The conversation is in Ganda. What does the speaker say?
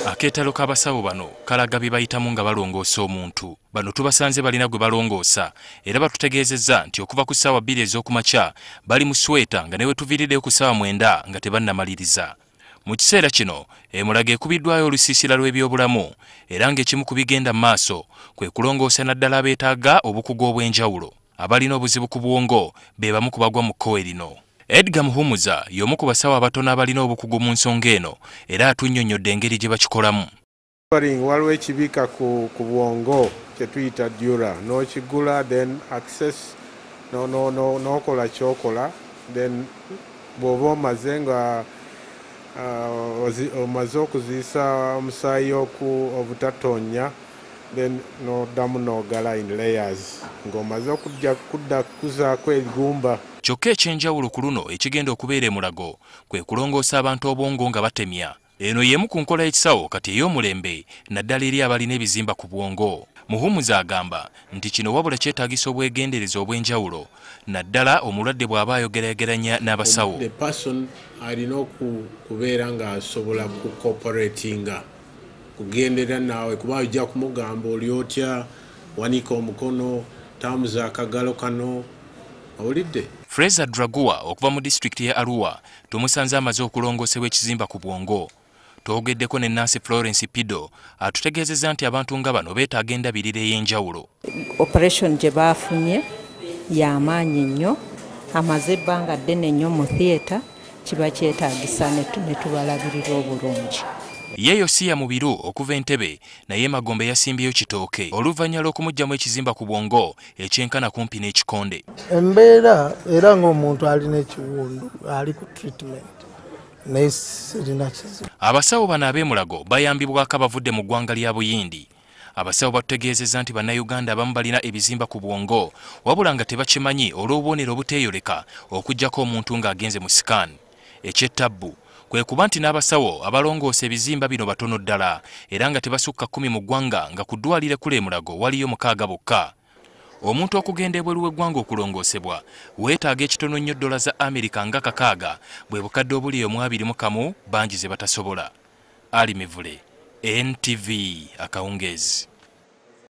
Akeetalo k'abasawo bano kalaga bye bayitamu nga balongoosa omuntu. Bano tubasanze balina gwe balongoosa era batutegeezezza nti okuva ku ssaawa 2 ez'okumakya bali mu sweta nga ne we tuviiriddeyo ku ssaawa 9 nga tebannamaliriza. Mu kiseera kino Mulago ekubiddwayo olusiisira lw'ebyobulamu era ng'ekimu ku bigenda mu maaso kwe kulongoosa naddala abeetaaga obukugu obw'enjawulo. Abalina obuzibu ku bwongo be bamu ku bagwa mu kkowe lino. Edgar Muhumuza y'omu ku basawo abatono abalina obukugu mu nsonga eno era atunnyonnyodde engeri gye bakikolamu. Waliwo ekibika ku bwongo kye tuyita ddwaliro n'okigula then access n'okola ky'okola then bw'oba omaze nga omaze okuziisa omusaayi obutatonya then n'oddamu n'ogala in layers ng'omaze kudda kuzaako ebigumba. Kyokka ekyenjawulo ku luno ekigenda okubeera e Mulago kwe kulongoosa abantu obwongo nga batemya. Eno y'emu ku nkola y'ekisawo kati eyomulembe naddala eri abalina ebizimba ku bwongo. Muhumuza agamba nti kino wabula kyetaagisa obwegendereza obw'enjawulo naddala omulwadde bw'aba ayogerageranya n'abasawo. The person alina okubeera ng'asobola kukooperatinga kugendera naawe kuba ojja kumugamba oli otya wanika omukono tamuza akagalo kano awulidde. Fraser Dragua okuva mu disitulikiti ya Arua tumusanze amaze okulongoosebwa ekizimba ku bwongo. Twogeddeko ne Nancy Florence Pido atutegeezezza nti abantu nga bano beetaaga endabirira ey'enjawulo. Operation gye baafunye y'amaanyi nnyo, amaze ebbanga ddene nnyo mu theatre, kiba kyetaagisa ne tubalabirira obulungi. Yeyo si ya mubiru okuva Entebbe naye Magombe yasimbyeyo kitooke oluvannyuma lw'okumuggyamu ekizimba ku bwongo ekyenkana kumpi n'ekikonde. Embeera era ng'omuntu alina ekiwundu ali ku treatment naye sirina kizibu. Abasawo bano ab'e Mulago bayambibwako abavudde mu ggwanga lya Buyindi. Abasawo batutegeezezza nti bannayuganda abamu balina ebizimba ku bwongo wabula nga tebakimanyi olw'obubonero obuteeyoleka okuggyako omuntu ng'agenze mu sikaani. Ekyettabbu kwe kuba nti n'abasawo abalongoosa ebizimba bino batono ddala era nga tebasukka 10 mu ggwanga nga ku ddwaliro ekkulu e Mulago waliyo 6 bokka. Omuntu okugenda ebweru w'eggwanga okulongoosebwa weetaaga ekitono nnyo $, za Amerika nga 6 bwe bukadde obuli 21 bangi ze batasobola. Ali Mivule, NTV Akawungezi.